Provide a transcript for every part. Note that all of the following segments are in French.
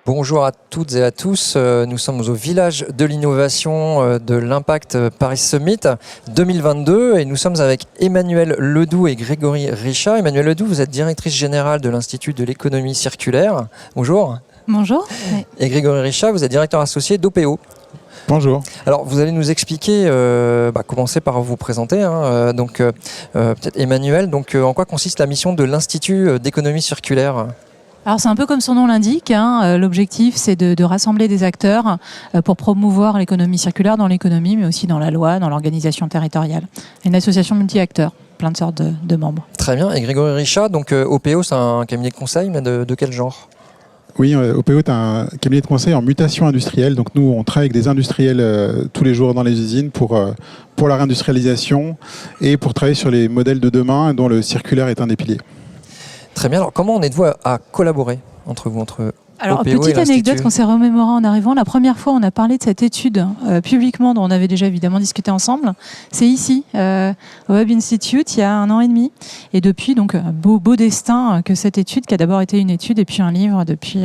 Bonjour à toutes et à tous, nous sommes au village de l'innovation de l'Impact Paris Summit 2022 et nous sommes avec Emmanuelle Ledoux et Grégory Richat. Emmanuelle Ledoux, vous êtes directrice générale de l'Institut de l'économie circulaire. Bonjour. Bonjour. Et Grégory Richat, vous êtes directeur associé d'OPO. Bonjour. Alors, vous allez nous expliquer, commencer par vous présenter. Peut-être Emmanuelle, en quoi consiste la mission de l'Institut d'économie circulaire ? Alors c'est un peu comme son nom l'indique, l'objectif c'est de rassembler des acteurs pour promouvoir l'économie circulaire dans l'économie, mais aussi dans la loi, dans l'organisation territoriale. Une association multi-acteurs, plein de sortes de membres. Très bien. Et Grégory Richat, OPO, c'est un cabinet de conseil, mais de quel genre ? Oui, OPO est un cabinet de conseil en mutation industrielle. Donc nous, on travaille avec des industriels tous les jours dans les usines pour la réindustrialisation et pour travailler sur les modèles de demain dont le circulaire est un des piliers. Très bien. Alors, comment en êtes-vous à collaborer entre vous, Alors, OPO petite anecdote qu'on s'est remémoré en arrivant. La première fois, on a parlé de cette étude publiquement, dont on avait déjà évidemment discuté ensemble. C'est ici, au Web Institute, il y a 1 an et demi. Et depuis, donc, beau destin que cette étude, qui a d'abord été une étude et puis un livre depuis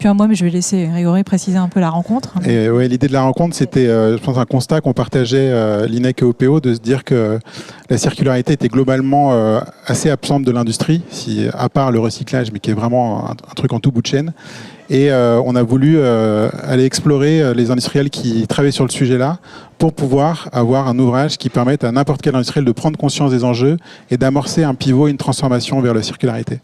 un mois. Mais je vais laisser Grégory préciser un peu la rencontre. Et ouais, l'idée de la rencontre, c'était, je pense, un constat qu'on partageait l'INEC et OPO, de se dire que la circularité était globalement assez absente de l'industrie, à part le recyclage, mais qui est vraiment un truc en tout bout de chaîne. Et on a voulu aller explorer les industriels qui travaillaient sur le sujet-là pour pouvoir avoir un ouvrage qui permette à n'importe quel industriel de prendre conscience des enjeux et d'amorcer un pivot, une transformation vers la circularité.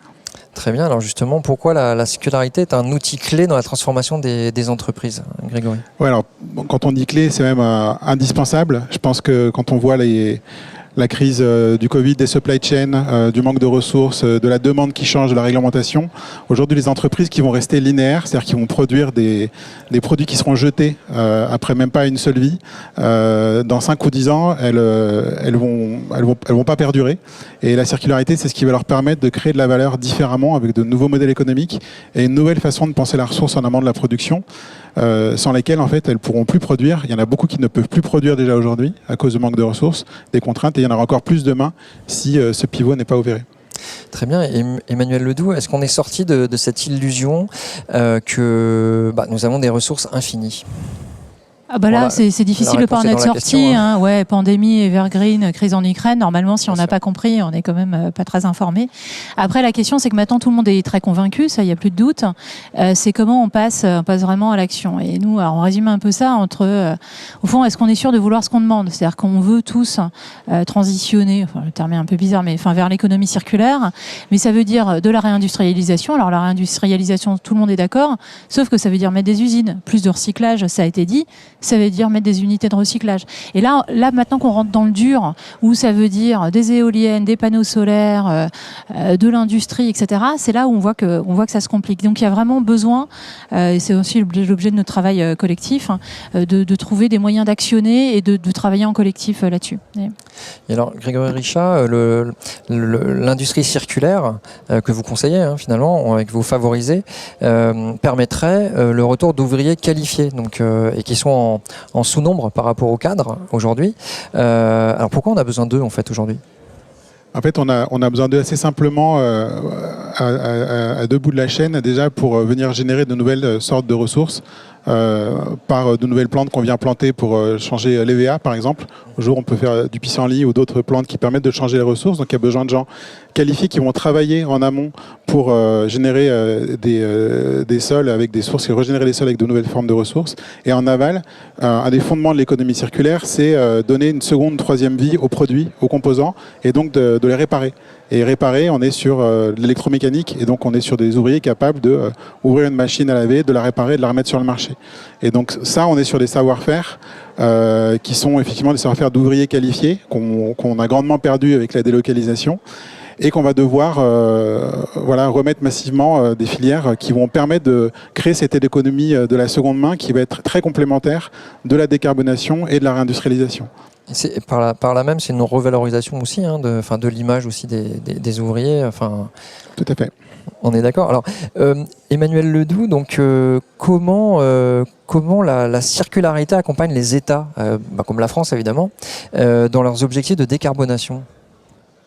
Très bien. Alors justement, pourquoi la circularité est un outil clé dans la transformation des entreprises, Grégory ? Ouais, alors, quand on dit clé, c'est même indispensable. Je pense que quand on voit la crise du Covid, des supply chains, du manque de ressources, de la demande qui change, de la réglementation. Aujourd'hui, les entreprises qui vont rester linéaires, c'est-à-dire qui vont produire des produits qui seront jetés après même pas une seule vie, dans 5 ou 10 ans, elles vont pas perdurer. Et la circularité, c'est ce qui va leur permettre de créer de la valeur différemment avec de nouveaux modèles économiques et une nouvelle façon de penser la ressource en amont de la production. Sans lesquelles en fait elles pourront plus produire. Il y en a beaucoup qui ne peuvent plus produire déjà aujourd'hui à cause du manque de ressources, des contraintes, et il y en aura encore plus demain si ce pivot n'est pas opéré. Très bien. Et Emmanuelle Ledoux, est-ce qu'on est sorti de cette illusion que nous avons des ressources infinies ? Là, c'est difficile de pas en être sorti. Pandémie, Evergreen, crise en Ukraine. Normalement, si on n'a pas compris, on n'est quand même pas très informé. Après, la question, c'est que maintenant, tout le monde est très convaincu, ça, il n'y a plus de doute. C'est comment on passe vraiment à l'action. Et nous, alors, on résume un peu ça entre, au fond, est-ce qu'on est sûr de vouloir ce qu'on demande ? C'est-à-dire qu'on veut tous transitionner, le terme est un peu bizarre, mais vers l'économie circulaire. Mais ça veut dire de la réindustrialisation. Alors, la réindustrialisation, tout le monde est d'accord, sauf que ça veut dire mettre des usines, plus de recyclage, ça a été dit. Ça veut dire mettre des unités de recyclage. Et là maintenant qu'on rentre dans le dur, où ça veut dire des éoliennes, des panneaux solaires, de l'industrie, etc., c'est là où on voit que ça se complique. Donc il y a vraiment besoin, et c'est aussi l'objet de notre travail collectif, de trouver des moyens d'actionner et de travailler en collectif là-dessus. Et alors, Grégory Richat, l'industrie circulaire que vous conseillez, finalement, et que vous favorisez, permettrait le retour d'ouvriers qualifiés, et qui sont en sous-nombre par rapport au cadre aujourd'hui. Alors pourquoi on a besoin d'eux en fait aujourd'hui ? En fait, on a besoin d'eux assez simplement à 2 bouts de la chaîne, déjà pour venir générer de nouvelles sortes de ressources par de nouvelles plantes qu'on vient planter pour changer l'EVA, par exemple. Aujourd'hui, on peut faire du pissenlit ou d'autres plantes qui permettent de changer les ressources. Donc, il y a besoin de gens qualifiés qui vont travailler en amont pour générer des sols avec des sources et régénérer les sols avec de nouvelles formes de ressources. Et en aval, un des fondements de l'économie circulaire, c'est donner une seconde, troisième vie aux produits, aux composants, et donc de les réparer. Et réparer, on est sur l'électromécanique, et donc on est sur des ouvriers capables de ouvrir une machine à laver, de la réparer, de la remettre sur le marché. Et donc ça, on est sur des savoir-faire qui sont effectivement des savoir-faire d'ouvriers qualifiés, qu'on a grandement perdu avec la délocalisation, et qu'on va devoir remettre massivement des filières qui vont permettre de créer cette économie de la seconde main qui va être très complémentaire de la décarbonation et de la réindustrialisation. Par là même, c'est une revalorisation aussi de l'image aussi des ouvriers. Tout à fait. On est d'accord. Alors, Emmanuelle Ledoux, comment la circularité accompagne les États, comme la France évidemment, dans leurs objectifs de décarbonation ?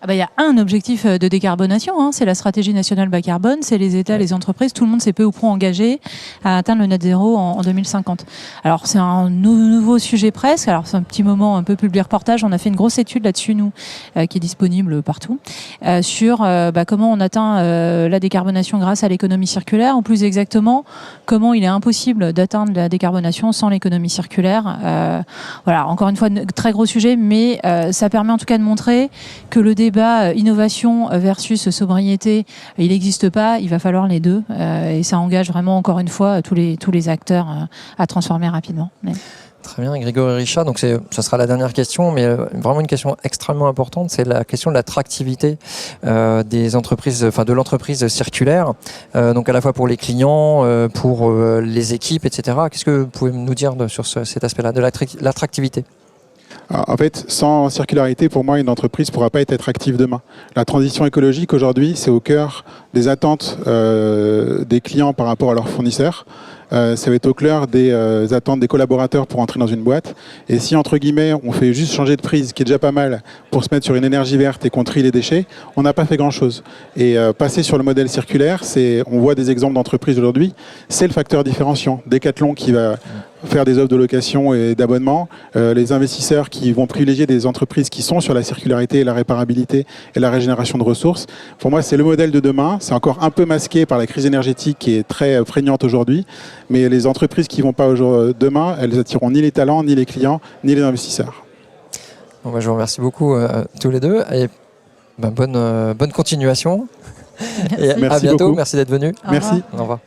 Il y a un objectif de décarbonation, hein, c'est la stratégie nationale bas carbone, c'est les États, les entreprises, tout le monde s'est peu ou prou engagé à atteindre le net zéro en 2050. Alors c'est un nouveau sujet presque, alors c'est un petit moment un peu public reportage, on a fait une grosse étude là-dessus nous, qui est disponible partout, sur comment on atteint la décarbonation grâce à l'économie circulaire, ou plus exactement comment il est impossible d'atteindre la décarbonation sans l'économie circulaire. Voilà, encore une fois, très gros sujet, mais ça permet en tout cas de montrer que le débat innovation versus sobriété, il n'existe pas, il va falloir les deux, et ça engage vraiment encore une fois tous les acteurs à transformer rapidement. Mais... Très bien, Grégory Richat. Donc ça sera la dernière question, mais vraiment une question extrêmement importante, c'est la question de l'attractivité des entreprises, enfin de l'entreprise circulaire. Donc à la fois pour les clients, pour les équipes, etc. Qu'est-ce que vous pouvez nous dire sur cet aspect-là, de l'attractivité ? En fait, sans circularité, pour moi, une entreprise ne pourra pas être attractive demain. La transition écologique, aujourd'hui, c'est au cœur des attentes des clients par rapport à leurs fournisseurs. Ça va être au cœur des attentes des collaborateurs pour entrer dans une boîte. Et si, entre guillemets, on fait juste changer de prise, qui est déjà pas mal, pour se mettre sur une énergie verte et qu'on trie les déchets, on n'a pas fait grand-chose. Et passer sur le modèle circulaire, on voit des exemples d'entreprises aujourd'hui, c'est le facteur différenciant. Decathlon qui va faire des offres de location et d'abonnement, les investisseurs qui vont privilégier des entreprises qui sont sur la circularité, la réparabilité et la régénération de ressources. Pour moi, c'est le modèle de demain. C'est encore un peu masqué par la crise énergétique qui est très prégnante aujourd'hui, mais les entreprises qui ne vont pas demain, elles attireront ni les talents, ni les clients, ni les investisseurs. Bon, je vous remercie beaucoup tous les deux et bonne continuation. Merci. Et à bientôt. Beaucoup. Merci d'être venus. Merci. Au revoir.